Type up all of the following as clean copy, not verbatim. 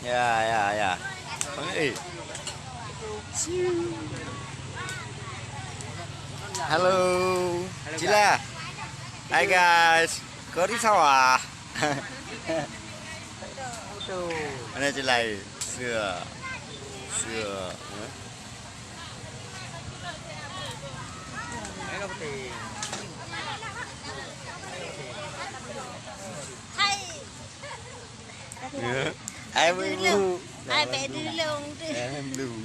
Ya, ya, ya. Eh. Halo, Cila. Hai guys. Kau di sawah. Mana Cila? Sữa. Sữa. Ai dulu. Ai bé đi lông đi. Em dulu.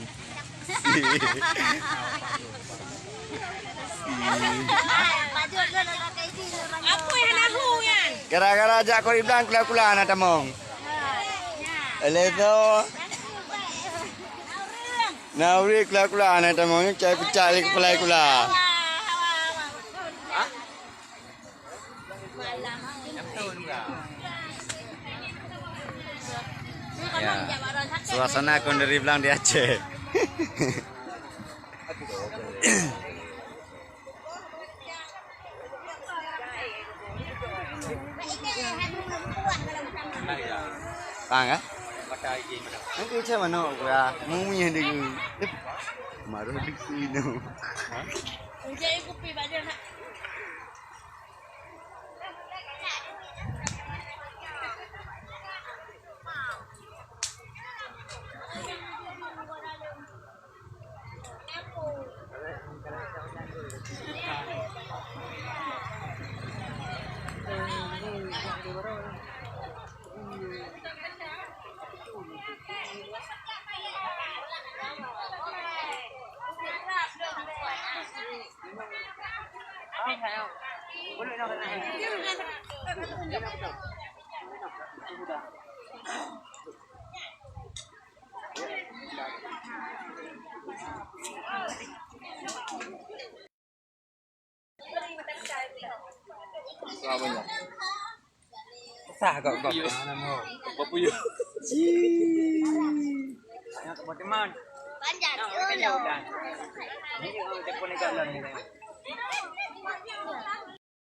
Apa yang nak huyan? Gara-gara ajak kau bilang kula-kula anak tamong. Elezo. Nauri kula-kula anak tamong cai pecah di kepala kula. Ya. Suasana kon dari bilang di Aceh. Bang ah? Nanti macam mana gua? Mau yang dengan maru di sini. Jadi kopi banyak nak. Sah kok kok. Bapuyo. Ayo ke teman. Panjang Nah, dulu. kan ya udah. Ini kalau telepon jalan ini.